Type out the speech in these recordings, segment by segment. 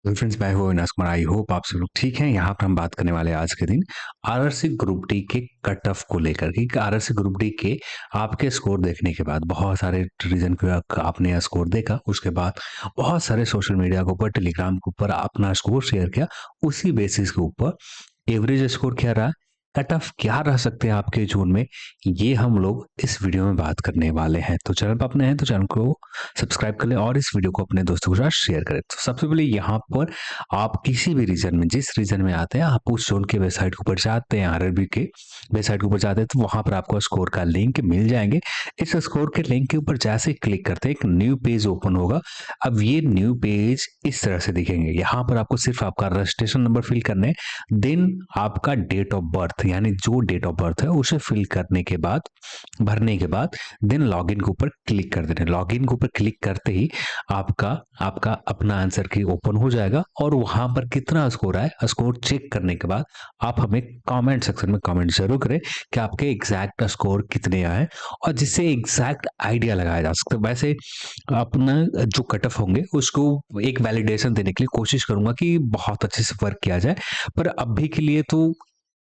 Friends, मैं हूँ Avinash Kumar. I hope आप सब लोग ठीक हैं। यहाँ पर हम बात करने वाले हैं आज के दिन आरआरसी ग्रुप डी के कट ऑफ को लेकर कि आरआरसी ग्रुप डी के आपके स्कोर देखने के बाद बहुत सारे रीजन के आपने यह स्कोर देखा, उसके बाद बहुत सारे सोशल मीडिया के ऊपर, टेलीग्राम के ऊपर अपना स्कोर शेयर किया। उसी बेसिस के ऊपर एवरेज स्कोर क्या रहा, कट ऑफ क्या रह सकते हैं आपके जोन में, ये हम लोग इस वीडियो में बात करने वाले हैं। तो चैनल पर अपने हैं तो चैनल को सब्सक्राइब कर लें और इस वीडियो को अपने दोस्तों के साथ शेयर करें। तो सबसे पहले यहाँ पर आप किसी भी रीजन में, जिस रीजन में आते हैं, आप उस जोन के वेबसाइट के ऊपर जाते हैं, आरआरबी के वेबसाइट के ऊपर जाते हैं, तो वहां पर आपको स्कोर का लिंक मिल जाएंगे। इस स्कोर के लिंक के ऊपर जैसे क्लिक करते हैं, एक न्यू पेज ओपन होगा। अब ये न्यू पेज इस तरह से दिखेंगे। यहाँ पर आपको सिर्फ आपका रजिस्ट्रेशन नंबर फिल करने, देन आपका डेट ऑफ बर्थ, यानी जो डेट ऑफ बर्थ है उसे फिल करने के बाद, भरने के बाद देन लॉगिन के ऊपर क्लिक कर देना। लॉगिन के ऊपर क्लिक करते ही आपका आपका अपना आंसर की ओपन हो जाएगा और वहां पर कितना स्कोर आए, स्कोर चेक करने के बाद आप हमें कमेंट सेक्शन में कमेंट जरूर करें कि आपके एग्जैक्ट स्कोर कितने आए, और जिससे एग्जैक्ट आइडिया लगाया जा सकता है। वैसे अपना जो कट ऑफ होंगे उसको एक वैलिडेशन देने के लिए कोशिश करूंगा कि बहुत अच्छे से वर्क किया जाए, पर अभी के लिए तो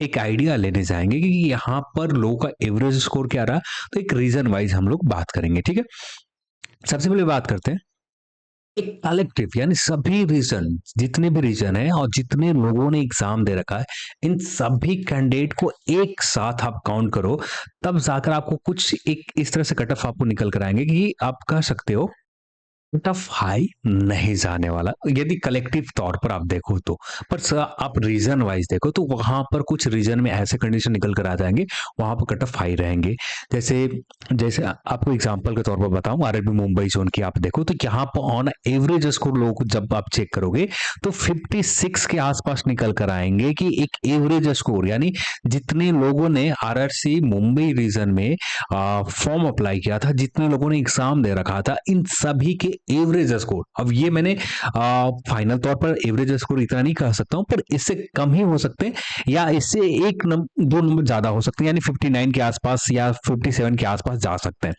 एक आइडिया लेने जाएंगे कि यहाँ पर लोगों का एवरेज स्कोर क्या रहा। तो एक रीजन वाइज हम लोग बात करेंगे, ठीक है। सबसे पहले बात करते हैं एक कलेक्टिव, यानी सभी रीजन, जितने भी रीजन है और जितने लोगों ने एग्जाम दे रखा है, इन सभी कैंडिडेट को एक साथ आप काउंट करो, तब जाकर आपको कुछ एक इस तरह से कट ऑफ आपको निकल कर आएंगे कि आप कह सकते हो कट ऑफ हाई नहीं जाने वाला, यदि कलेक्टिव तौर पर आप देखो तो। पर आप रीजन वाइज देखो तो वहां पर कुछ रीजन में ऐसे कंडीशन निकल कर आ जाएंगे, वहां पर कट ऑफ हाई रहेंगे। जैसे जैसे आपको एग्जांपल के तौर पर बताऊं, आरआरबी मुंबई जोन की आप देखो तो यहाँ पर ऑन एवरेज स्कोर लोगों को जब आप चेक करोगे तो 56 के आसपास निकल कर आएंगे कि एक एवरेज स्कोर, यानी जितने लोगों ने आरआरसी मुंबई रीजन में फॉर्म अप्लाई किया था, जितने लोगों ने एग्जाम दे रखा था, इन सभी के एवरेज स्कोर, अब ये मैंने फाइनल तौर पर एवरेज स्कोर इतना नहीं कह सकता हूं, पर इससे कम ही हो सकते हैं या इससे दो नंबर ज्यादा हो सकते हैं, यानी 59 के आसपास या 57 के आसपास जा सकते हैं।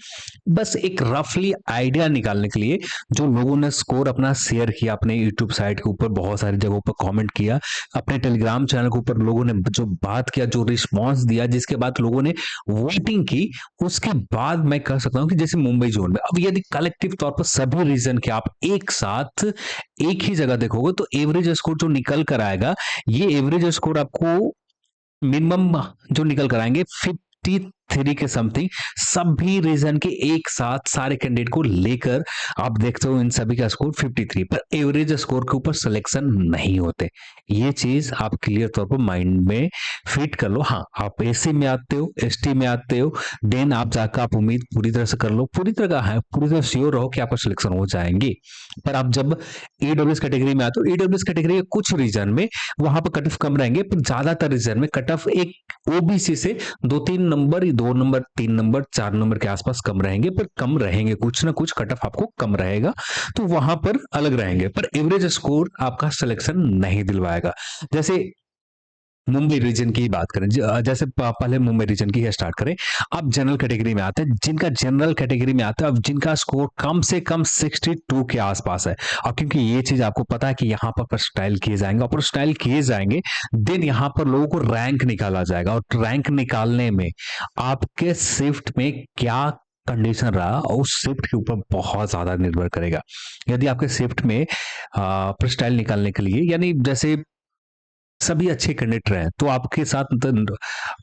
बस एक रफली आइडिया निकालने के लिए जो लोगों ने स्कोर अपना शेयर किया अपने यूट्यूब साइट के ऊपर, बहुत सारी जगहों पर कमेंट किया, अपने टेलीग्राम चैनल के ऊपर लोगों ने जो बात किया, जो रिस्पॉन्स दिया, जिसके बाद लोगों ने वोटिंग की, उसके बाद मैं कह सकता हूं कि जैसे मुंबई जोन में अब यदि कलेक्टिव तौर पर सभी रीजन के आप एक साथ एक ही जगह देखोगे तो एवरेज स्कोर जो निकल कर आएगा, ये एवरेज स्कोर आपको मिनिमम जो निकल कर आएंगे 53 के समथिंग, सभी रीजन के एक साथ सारे कैंडिडेट को लेकर आप देखते हो इन सभी का स्कोर 53, पर एवरेज स्कोर के ऊपर सिलेक्शन नहीं होते। ये चीज आप क्लियर तौर पर माइंड में फिट कर लो। हाँ, आप एससी में आते हो, एसटी में आते हो, देन आप जाकर आप उम्मीद पूरी तरह से कर लो, पूरी तरह का है, पूरी तरह श्योर रहो कि आपका सिलेक्शन हो जाएंगे। पर आप जब ईडब्ल्यूएस कैटेगरी में आते हो, ईडब्ल्यूएस कैटेगरी के कुछ रीजन में वहां पर कट ऑफ कम रहेंगे, पर ज्यादातर रीजन में कट ऑफ एक ओबीसी से 2-3 नंबर, 2 नंबर, 3 नंबर, 4 नंबर के आसपास कम रहेंगे, पर कम रहेंगे, कुछ ना कुछ कट ऑफ आपको कम रहेगा, तो वहां पर अलग रहेंगे, पर एवरेज स्कोर आपका सिलेक्शन नहीं दिलवाएगा। जैसे मुंबई रीजन की बात करें, जैसे पहले मुंबई रीजन की स्टार्ट करें। अब जनरल कैटेगरी में आते हैं, जिनका जनरल कैटेगरी में आता है, अब जिनका स्कोर कम से कम 62 के आसपास है, और क्योंकि ये चीज आपको पता है कि यहाँ पर स्टाइल किए जाएंगे, और स्टाइल किए जाएंगे, देन यहाँ पर लोगों को रैंक निकाला जाएगा, और रैंक निकालने में आपके शिफ्ट में क्या कंडीशन रहा और उस शिफ्ट के ऊपर बहुत ज्यादा निर्भर करेगा। यदि आपके शिफ्ट में स्टाइल निकालने के लिए, यानी जैसे सभी अच्छे कैंडिडेट रहे तो आपके साथ मतलब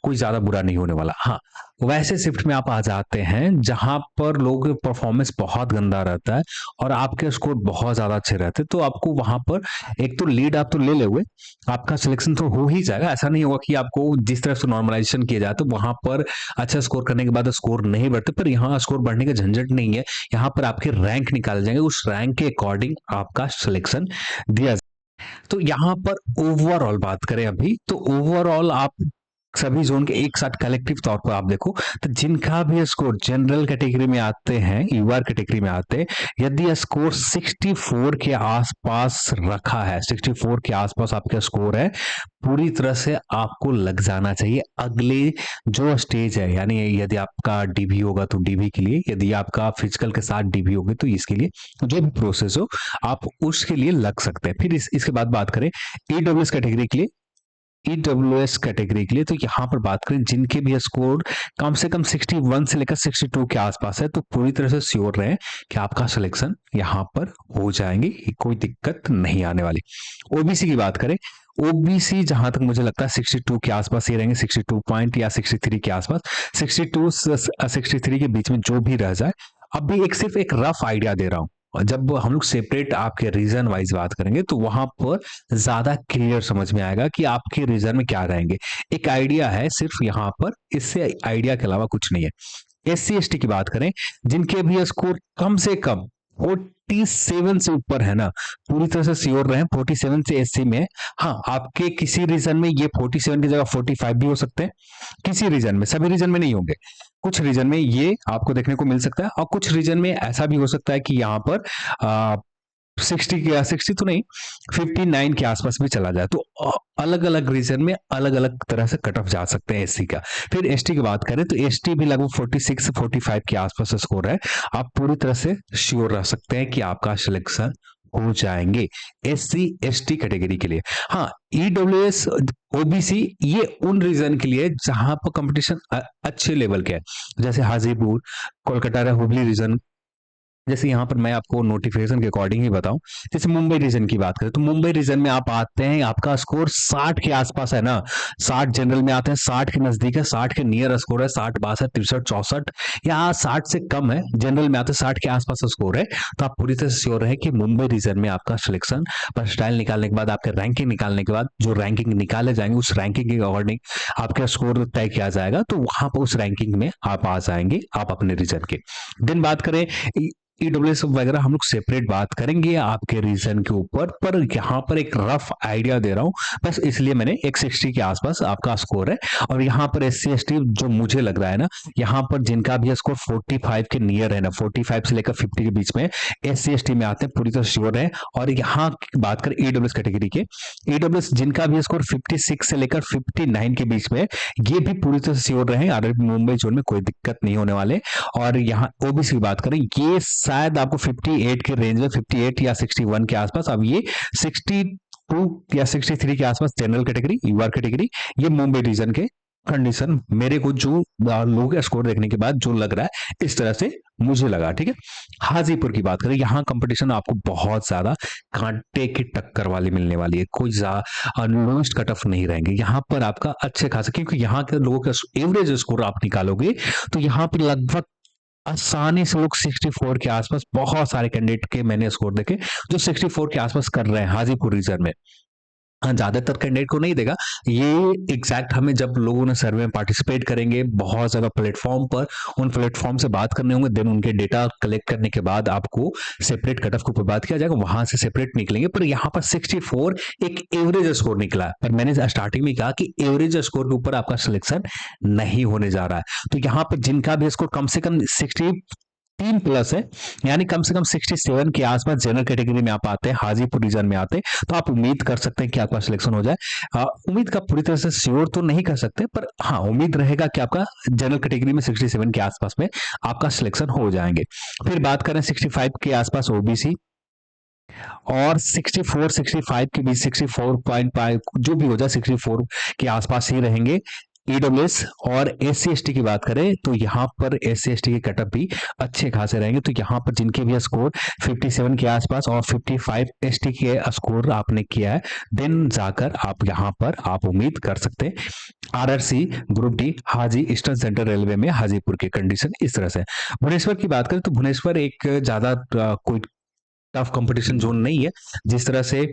कोई ज्यादा बुरा नहीं होने वाला। हाँ, वैसे शिफ्ट में आप आ जाते हैं जहां पर लोगों का परफॉर्मेंस बहुत गंदा रहता है और आपके स्कोर बहुत ज्यादा अच्छे रहते हैं, तो आपको वहां पर एक तो लीड आप तो ले लोगे, आपका सिलेक्शन तो हो ही जाएगा। ऐसा नहीं होगा कि आपको जिस तरह से नॉर्मलाइजेशन किया जाए तो वहां पर अच्छा स्कोर करने के बाद स्कोर नहीं बढ़ते, पर यहाँ स्कोर बढ़ने का झंझट नहीं है। यहाँ पर आपके रैंक निकाले जाएंगे, उस रैंक के अकॉर्डिंग आपका सिलेक्शन दिया। तो यहां पर ओवरऑल बात करें अभी, तो ओवरऑल आप सभी जोन के एक साथ कलेक्टिव तौर पर आप देखो तो जिनका भी स्कोर जनरल कैटेगरी में आते हैं, यूआर कैटेगरी में आते हैं, यदि स्कोर 64 के आसपास रखा है, 64 के आसपास आपका स्कोर है, पूरी तरह से आपको लग जाना चाहिए अगले जो स्टेज है, यानी यदि आपका डीबी होगा तो डीबी के लिए, यदि आपका फिजिकल के साथ डीबी होगी तो इसके लिए जो भी प्रोसेस हो आप उसके लिए लग सकते हैं। फिर इसके बाद बात करें ईडब्ल्यूएस कैटेगरी के लिए, ईडब्ल्यूएस कैटेगरी के लिए तो यहां पर बात करें जिनके भी स्कोर कम से कम 61 से लेकर 62 के आसपास है, तो पूरी तरह से श्योर रहे कि आपका सिलेक्शन यहां पर हो जाएंगे, कोई दिक्कत नहीं आने वाली। ओबीसी की बात करें, ओबीसी जहां तक मुझे लगता है 62 के आसपास ही रहेंगे, 62 पॉइंट या 63 के आसपास, 62 से 63 के बीच में जो भी रह जाए। अब भी एक सिर्फ एक रफ आइडिया दे रहा हूं, और जब हम लोग सेपरेट आपके रीजन वाइज बात करेंगे तो वहां पर ज्यादा क्लियर समझ में आएगा कि आपके रीजन में क्या रहेंगे। एक आइडिया है सिर्फ यहाँ पर, इससे आइडिया के अलावा कुछ नहीं है। एससी एसटी की बात करें, जिनके भी स्कोर कम से कम 47 से ऊपर है ना, पूरी तरह से श्योर रहे 47 से एससी में। हाँ, आपके किसी रीजन में ये 47 की जगह 45 भी हो सकते हैं, किसी रीजन में, सभी रीजन में नहीं होंगे, कुछ रीजन में ये आपको देखने को मिल सकता है, और कुछ रीजन में ऐसा भी हो सकता है कि यहाँ पर 60 तो नहीं, 59 के आसपास भी चला जाए। तो अलग अलग रीजन में अलग अलग तरह से कट ऑफ जा सकते हैं एससी का। फिर एसटी की बात करें तो एसटी भी लगभग 46 से 45 के आसपास स्कोर है, आप पूरी तरह से श्योर रह सकते हैं कि आपका सिलेक्शन हो जाएंगे एससी एसटी कैटेगरी के लिए। हाँ, ईडब्ल्यूएस ओबीसी ये उन रीजन के लिए जहां पर कंपटीशन अच्छे लेवल के है, जैसे हाजीपुर, कोलकाता, हुबली रीजन। जैसे यहाँ पर मैं आपको नोटिफिकेशन के अकॉर्डिंग ही बताऊं, जैसे मुंबई रीजन की बात करें तो मुंबई रीजन में आप आते हैं, आपका स्कोर 60 के आसपास है ना, 60 जनरल में आते हैं, 60 के नजदीक है, 60 के नियर स्कोर है, 60 62 63 64, या 60 से कम है, जनरल में आते हैं 60 के आसपास स्कोर है, तो आप पूरी तरह से श्योर है कि मुंबई रीजन में आपका सिलेक्शन परस्टाइल निकालने के बाद, आपके रैंकिंग निकालने के बाद, जो रैंकिंग निकाले जाएंगे उस रैंकिंग के अकॉर्डिंग आपका स्कोर तय किया जाएगा, तो वहां पर उस रैंकिंग में आप आ जाएंगे, आप अपने रीजन के। दिन बात करें ईडब्ल्यूएस वगैरह, हम लोग सेपरेट बात करेंगे आपके रीजन के ऊपर, पर यहाँ पर एक रफ आइडिया दे रहा हूँ बस, इसलिए मैंने एक 60 के आसपास आपका स्कोर है। और यहाँ पर एससी एसटी जो मुझे लग रहा है ना, यहाँ पर जिनका भी स्कोर 45 के नियर है ना, 45 से लेकर 50 के बीच में एससी एसटी में आते हैं, पूरी तरह श्योर है। और यहाँ बात करें ईडब्ल्यूएस कैटेगरी के, ईडब्ल्यूएस जिनका भी स्कोर 56 से लेकर 59 के बीच में, ये भी पूरी तरह से श्योर रहे, और मुंबई जोन में कोई दिक्कत नहीं होने वाले। और यहाँ ओबीसी की बात करें, ये शायद आपको 58 के रेंज में, 58 या 61 के आसपास, अब ये 62 या 63 के आसपास जनरल कैटेगरी, यूआर कैटेगरी, ये मुंबई रीजन के कंडीशन मेरे को जो लोगों का स्कोर देखने के बाद जो लग रहा है, इस तरह से मुझे लगा। ठीक है, हाजीपुर की बात करें, यहाँ कंपटीशन आपको बहुत ज्यादा कांटे की टक्कर वाली मिलने वाली है, कोई लोएस्ट कट ऑफ नहीं रहेंगे यहाँ पर आपका अच्छे खासे, क्योंकि यहाँ के लोगों का एवरेज स्कोर आप निकालोगे तो यहाँ पर लगभग आसानी से लोग 64 के आसपास, बहुत सारे कैंडिडेट के मैंने स्कोर देखे जो 64 के आसपास कर रहे हैं हाजीपुर रीजन में। हाँ, ज्यादातर कैंडिडेट को नहीं देगा ये एग्जैक्ट, हमें जब लोगों ने सर्वे में पार्टिसिपेट करेंगे बहुत ज्यादा प्लेटफॉर्म पर, उन प्लेटफॉर्म से बात करने होंगे, देन उनके डेटा कलेक्ट करने के बाद आपको सेपरेट कट ऑफ के ऊपर बात किया जाएगा, वहां से सेपरेट निकलेंगे। पर यहाँ पर 64 एक एवरेज स्कोर निकला है, पर मैंने स्टार्टिंग में कहा कि एवरेज स्कोर के ऊपर आपका सिलेक्शन नहीं होने जा रहा है। तो यहाँ पर जिनका भी स्कोर कम से कम 3 प्लस है, यानी कम से कम 67 के आसपास जनरल कैटेगरी में आप आते हैं, हाजीपुर रीजन में आते हैं, तो आप उम्मीद कर सकते हैं कि आपका सिलेक्शन हो जाए। उम्मीद का पूरी तरह से श्योर तो नहीं कर सकते, पर हाँ उम्मीद रहेगा कि आपका जनरल कैटेगरी में 67 के आसपास में आपका सिलेक्शन हो जाएंगे। फिर बात करें 65 के आसपास ओबीसी, और 64 65 के बीच 64.5 जो भी हो जाए 64 के आसपास ही रहेंगे ईडब्ल्यूएस। और एससी एसटी की बात करें तो यहाँ पर एससी एसटी के कटअप भी अच्छे खासे रहेंगे, तो यहाँ पर जिनके भी स्कोर 57 के आसपास और 55 एसटी के स्कोर आपने किया है, देन जाकर आप यहाँ पर आप उम्मीद कर सकते हैं आरआरसी ग्रुप डी हाजी ईस्टर्न सेंट्रल रेलवे में हाजीपुर की कंडीशन इस तरह से। भुवनेश्वर की बात करें तो भुवनेश्वर एक ज्यादा कोई टफ कंपटीशन जोन नहीं है, जिस तरह से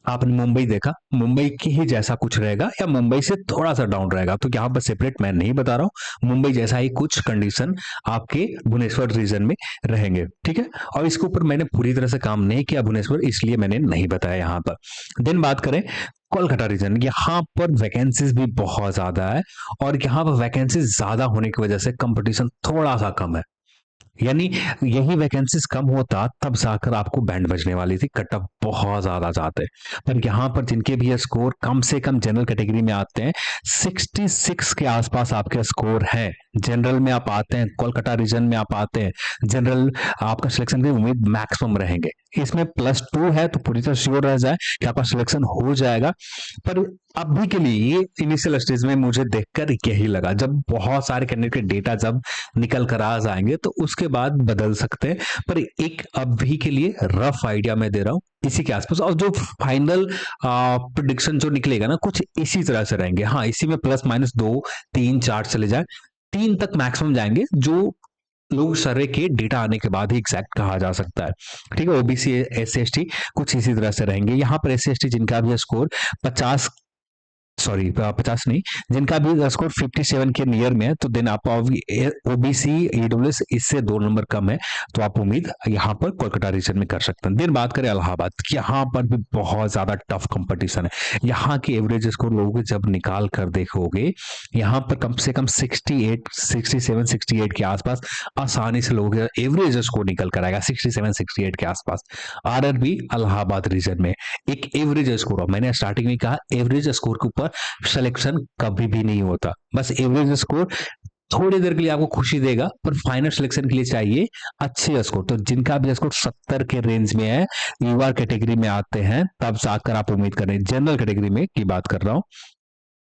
आपने मुंबई देखा, मुंबई की ही जैसा कुछ रहेगा या मुंबई से थोड़ा सा डाउन रहेगा, तो यहाँ पर सेपरेट मैं नहीं बता रहा हूँ, मुंबई जैसा ही कुछ कंडीशन आपके भुवनेश्वर रीजन में रहेंगे, ठीक है। और इसके ऊपर मैंने पूरी तरह से काम नहीं किया भुवनेश्वर, इसलिए मैंने नहीं बताया यहाँ पर। देन बात करें कोलकाता रीजन, यहाँ पर वैकेंसीज भी बहुत ज्यादा है, और यहाँ पर वैकेंसीज ज्यादा होने की वजह से कंपटीशन थोड़ा सा कम है। यानी यही वैकेंसीज कम होता तब जाकर आपको बैंड बजने वाली थी, कट ऑफ बहुत ज्यादा जाते। पर यहाँ पर जिनके भी स्कोर कम से कम जनरल कैटेगरी में आते हैं, 66 के आसपास आपके स्कोर है, जनरल में आप आते हैं, कोलकाता रीजन में आप आते हैं, जनरल आपका सिलेक्शन की उम्मीद मैक्सिमम रहेंगे। इसमें +2 है तो पूरी तरह श्योर रह जाए कि आपका सिलेक्शन हो जाएगा। पर अभी के लिए ये इनिशियल स्टेज में मुझे देखकर यही लगा, जब बहुत सारे कैंडिडेट के डेटा जब निकल कर आ जाएंगे तो उसके बाद बदल सकते हैं। पर एक अभी के लिए रफ आइडिया मैं दे रहा हूं इसी के आसपास, और जो फाइनल प्रिडिक्शन जो निकलेगा ना कुछ इसी तरह से रहेंगे। हाँ, इसी में ±2 3 4 चले जाए, 3 तक मैक्सिमम जाएंगे, जो लोग सर्वे के डेटा आने के बाद ही एग्जैक्ट कहा जा सकता है, ठीक है। ओबीसी SC ST कुछ इसी तरह से रहेंगे। यहाँ पर SC ST जिनका भी स्कोर 50, सॉरी 50 नहीं, जिनका भी स्कोर 57 के नियर में है, तो देन आप ओबीसी EWS इससे 2 नंबर कम है, तो आप उम्मीद यहाँ पर कोलकाता रीजन में कर सकते हैं। देन बात करें इलाहाबाद, यहाँ पर भी बहुत ज्यादा टफ कंपटीशन है। यहाँ के एवरेज स्कोर लोगों के जब निकाल कर देखोगे, यहाँ पर कम से कम 68 67 68 के आसपास आसानी से लोगों का एवरेज स्कोर निकल कर आएगा, 67 68 के आसपास। RRB इलाहाबाद रीजन में एक एवरेज स्कोर, मैंने स्टार्टिंग में कहा एवरेज स्कोर के ऊपर सिलेक्शन कभी भी नहीं होता। बस एवरेज स्कोर थोड़ी देर के लिए आपको खुशी देगा, पर फाइनल सिलेक्शन के लिए चाहिए अच्छे स्कोर। तो जिनका भी स्कोर 70 के रेंज में है, युवा कैटेगरी में आते हैं, तब जाकर आप उम्मीद करें, जनरल कैटेगरी में की बात कर रहा हूं,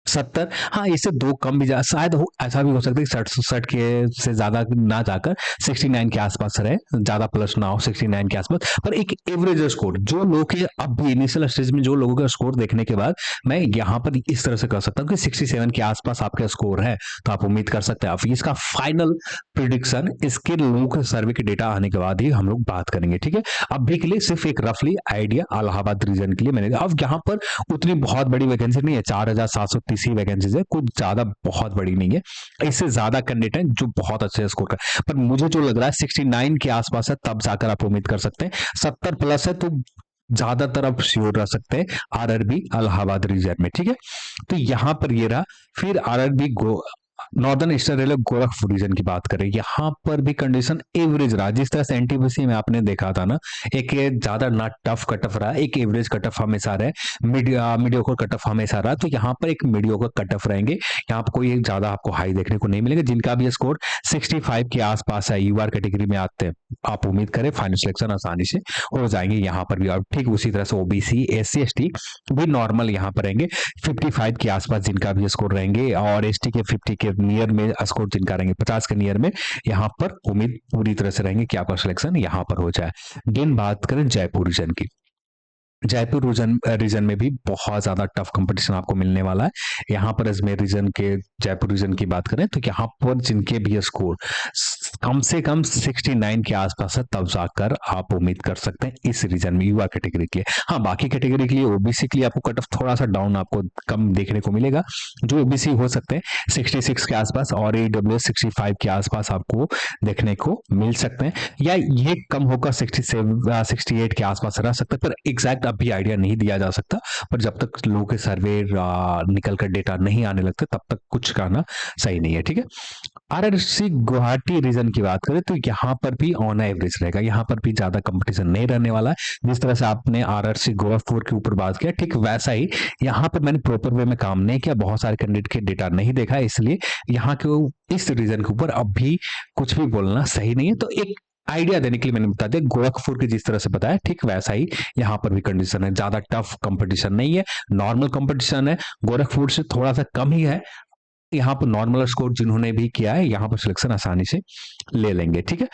70, हाँ इससे 2 कम भी जा शायद हो, ऐसा भी हो सकता है 60 के से ज्यादा ना जाकर 69 के आसपास रहे, ज्यादा प्लस ना हो 69 के आसपास। पर एक एवरेज स्कोर जो लोग के अब भी इनिशियल स्टेज में जो लोगों का स्कोर देखने के बाद मैं यहाँ पर इस तरह से कर सकता हूँ कि 67 के आसपास आपका स्कोर है, तो आप उम्मीद कर सकते हैं। आप इसका फाइनल प्रिडिक्शन इसके लोगों के सर्वे के डेटा आने के बाद ही हम लोग बात करेंगे, ठीक है। अभी के लिए सिर्फ एक रफली आइडिया इलाहाबाद रीजन के लिए मैंने, अब यहाँ पर उतनी बहुत बड़ी वैकेंसी नहीं है, 4730 ही वैकेंसीज है, कुछ ज्यादा बहुत बड़ी नहीं है। इससे ज्यादा कैंडिडेट हैं जो बहुत अच्छे स्कोर कर, पर मुझे जो लग रहा है 69 के आसपास है, तब जाकर आप उम्मीद कर सकते हैं। 70 प्लस है तो ज्यादातर आप श्योर रह सकते हैं RRB इलाहाबाद रीजन में, ठीक है। तो यहां पर ये रहा। फिर RRB northern eastern railway Gorakhpur region की बात करें, यहाँ पर भी कंडीशन एवरेज रहा, जिस तरह से एनटीपीसी में आपने देखा था ना, एक ज्यादा ना टफ कट ऑफ रहा, एक एवरेज कट ऑफ हमेशा रहे, मीडियोकर कट ऑफ हमेशा रहा, तो यहाँ पर एक मीडियोकर कट ऑफ रहेंगे। यहाँ पर कोई ज्यादा आपको हाई देखने को नहीं मिलेगा। जिनका भी स्कोर 65 के आसपास है, यूआर कैटेगरी में आते हैं, आप उम्मीद करें फाइनल सिलेक्शन आसानी से हो जाएंगे यहाँ पर भी। और ठीक उसी तरह से ओबीसी SC ST भी नॉर्मल यहाँ पर रहेंगे, 55 के आसपास जिनका भी स्कोर रहेंगे, और ST के 50 के नियर में स्कोर जिनका रहेंगे, 50 के नियर में, यहाँ पर उम्मीद पूरी तरह से रहेंगे कि आपका सिलेक्शन यहाँ पर हो जाए। दिन बात करें जयपुर रीजन की, जयपुर रीजन में भी बहुत ज्यादा टफ कंपटीशन आपको मिलने वाला है। यहाँ पर अजमेर रीजन के, जयपुर रीजन की बात करें तो यहाँ पर जिनके भी स्कोर कम से कम 69 के आसपास है, तब जाकर आप उम्मीद कर सकते हैं इस रीजन में युवा कैटेगरी के लिए। हाँ, बाकी कैटेगरी के लिए ओबीसी के लिए आपको कट ऑफ थोड़ा सा डाउन आपको कम देखने को मिलेगा, जो ओबीसी हो सकते हैं 66 के आसपास, और EWS 65 के आसपास आपको देखने को मिल सकते हैं, या ये कम होकर 67 68 के आसपास रह सकते हैं। पर एग्जैक्ट अभी आइडिया नहीं दिया जा सकता, पर जब तक लोगों के सर्वे निकल कर डेटा नहीं आने लगते तब तक कुछ कहना सही नहीं है, ठीक है। RRC गुवाहाटी रीजन की बात करें तो यहाँ पर भी ऑन एवरेज रहेगा, यहाँ पर भी ज्यादा कंपटीशन नहीं रहने वाला है। जिस तरह से आपने RRC गोरखपुर के ऊपर बात किया, ठीक वैसा ही यहाँ पर मैंने प्रॉपर वे में काम नहीं किया, बहुत सारे कैंडिडेट के डेटा नहीं देखा, इसलिए यहाँ के इस रीजन के ऊपर अभी कुछ भी बोलना सही नहीं है। तो एक आइडिया देने के लिए मैंने बता दिया, गोरखपुर की जिस तरह से बताया ठीक वैसा ही यहाँ पर भी कंडीशन है, ज्यादा टफ कंपटीशन नहीं है, नॉर्मल कंपटीशन है, गोरखपुर से थोड़ा सा कम ही है। यहाँ पर नॉर्मल स्कोर जिन्होंने भी किया है, यहाँ पर सिलेक्शन आसानी से ले लेंगे, ठीक है।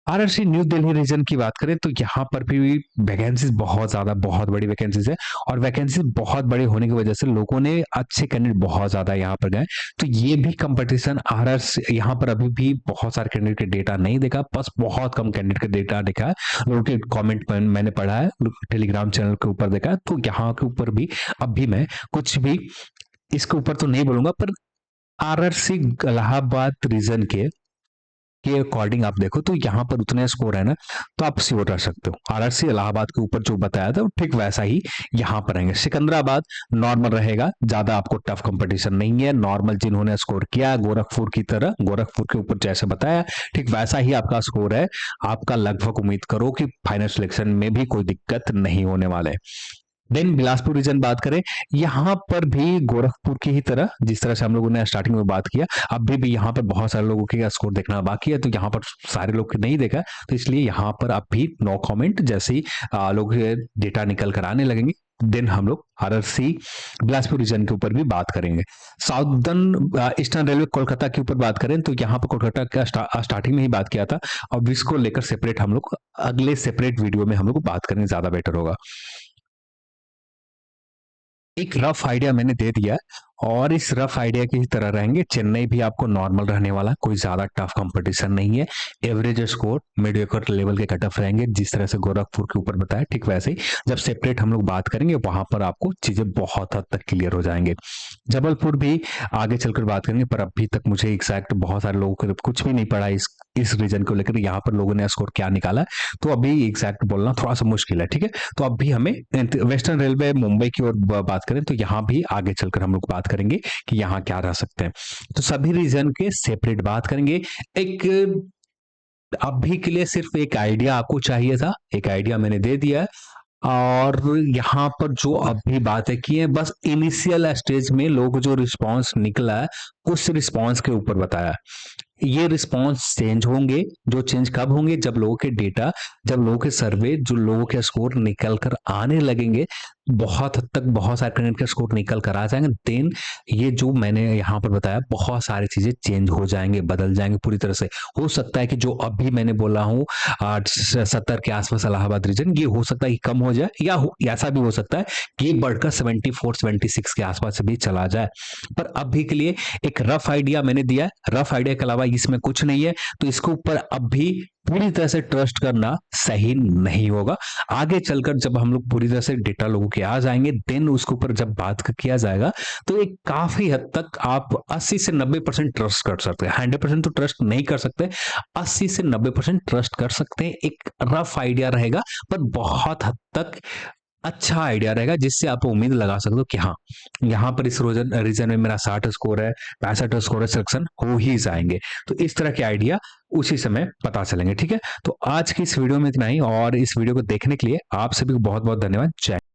आरआरसी न्यू दिल्ली रीजन की बात करें तो यहाँ पर भी वैकेंसीज बहुत ज़्यादा बहुत बड़ी वैकेंसीज है, और वैकेंसीज बहुत बड़े होने की वजह से लोगों ने अच्छे कैंडिडेट बहुत ज़्यादा यहाँ पर गए। तो ये भी कंपटीशन आरआरसी यहाँ पर अभी भी बहुत सारे कैंडिडेट के डेटा नहीं देखा, बस बहुत कम कैंडिडेट का डेटा देखा है। लोगों के कमेंट मैंने पढ़ा है, टेलीग्राम चैनल के ऊपर देखा है। तो यहाँ के ऊपर भी अब भी मैं कुछ भी इसके ऊपर तो नहीं बोलूंगा, पर आरआरसी इलाहाबाद रीजन के अकॉर्डिंग आप देखो तो यहाँ पर उतने स्कोर है ना, तो आप श्योर रह सकते हो आरआरसी इलाहाबाद के ऊपर जो बताया था ठीक वैसा ही यहाँ पर रहेंगे। सिकंदराबाद नॉर्मल रहेगा, ज्यादा आपको टफ कंपटीशन नहीं है, नॉर्मल जिन्होंने स्कोर किया गोरखपुर की तरह, गोरखपुर के ऊपर जैसे बताया ठीक वैसा ही आपका स्कोर है। आपका लगभग उम्मीद करो कि फाइनल सिलेक्शन में भी कोई दिक्कत नहीं होने वाला है। देन बिलासपुर रीजन बात करें, यहाँ पर भी गोरखपुर की ही तरह जिस तरह से हम लोगों ने स्टार्टिंग में बात किया, अभी भी यहाँ पर बहुत सारे लोगों के स्कोर देखना बाकी है, तो यहाँ पर सारे लोग नहीं देखा, तो इसलिए यहाँ पर अब भी नो कमेंट। जैसे ही लोग डेटा निकल कर आने लगेंगे देन हम लोग आरआरसी बिलासपुर रीजन के ऊपर भी बात करेंगे। साउदर्न ईस्टर्न रेलवे कोलकाता के ऊपर बात करें तो यहाँ पर कोलकाता का स्टार्टिंग में ही बात किया था, और इसको लेकर सेपरेट हम लोग अगले सेपरेट वीडियो में हम लोग बात करेंगे, ज्यादा बेटर होगा। एक रफ आइडिया मैंने दे दिया है, और इस रफ आइडिया की ही तरह रहेंगे। चेन्नई भी आपको नॉर्मल रहने वाला, कोई ज्यादा टफ कंपटीशन नहीं है, एवरेज स्कोर मीडियोकर लेवल के कट ऑफ रहेंगे, जिस तरह से गोरखपुर के ऊपर बताया ठीक वैसे ही जब सेपरेट हम लोग बात करेंगे वहां पर आपको चीजें बहुत हद तक क्लियर हो जाएंगे। जबलपुर भी आगे चलकर बात करेंगे, पर अभी तक मुझे एग्जैक्ट बहुत सारे लोगों को कुछ भी नहीं पड़ा इस रीजन को लेकर, यहाँ पर लोगों ने स्कोर क्या निकाला, तो अभी एग्जैक्ट बोलना थोड़ा सा मुश्किल है। ठीक है, तो अब भी हमें वेस्टर्न रेलवे मुंबई की ओर बात करें तो यहाँ भी आगे चलकर हम लोग बात करेंगे कि यहाँ क्या रह सकते हैं। तो सभी रीजन के सेपरेट बात करेंगे। एक अभी के लिए सिर्फ एक आइडिया आपको चाहिए था, एक आइडिया मैंने दे दिया है, और यहाँ पर जो अभी बातें की है बस इनिशियल स्टेज में लोग जो रिस्पांस निकला है उस रिस्पांस के ऊपर बताया। ये रिस्पांस चेंज होंगे, जो चेंज कब होंगे, जब लोगों के डेटा, जब लोगों के सर्वे, जो लोगों के स्कोर निकल कर आने लगेंगे, बहुत हद तक बहुत सारे कैंडिडेट के स्कोर निकल कर आ जाएंगे, देन ये जो मैंने यहाँ पर बताया बहुत सारी चीजें चेंज हो जाएंगे, बदल जाएंगे पूरी तरह से। हो सकता है कि जो अभी मैंने बोला हूँ 70 के आसपास इलाहाबाद रीजन, ये हो सकता है कि कम हो जाए, या ऐसा भी हो सकता है कि बढ़कर 74-76 के आसपास भी चला जाए। पर अभी के लिए एक रफ आइडिया मैंने दिया है, रफ आइडिया के अलावा इसमें कुछ नहीं है, तो इसके ऊपर अब भी पूरी तरह से ट्रस्ट करना सही नहीं होगा। आगे चलकर जब हम लोग पूरी तरह से डेटा लोगों के आ जाएंगे देन उसके ऊपर जब बात किया जाएगा तो एक काफी हद तक आप 80 से 90% ट्रस्ट कर सकते हैं। 100% तो ट्रस्ट नहीं कर सकते, 80 से 90% ट्रस्ट कर सकते हैं। एक रफ आइडिया रहेगा, पर बहुत हद तक अच्छा आइडिया रहेगा, जिससे आप उम्मीद लगा सकते हो कि हाँ यहाँ पर इस रीजन में मेरा 60 स्कोर है, 65 स्कोर है, सिलेक्शन हो ही जाएंगे। तो इस तरह के आइडिया उसी समय पता चलेंगे। ठीक है, तो आज की इस वीडियो में इतना ही, और इस वीडियो को देखने के लिए आप सभी को बहुत बहुत धन्यवाद। जय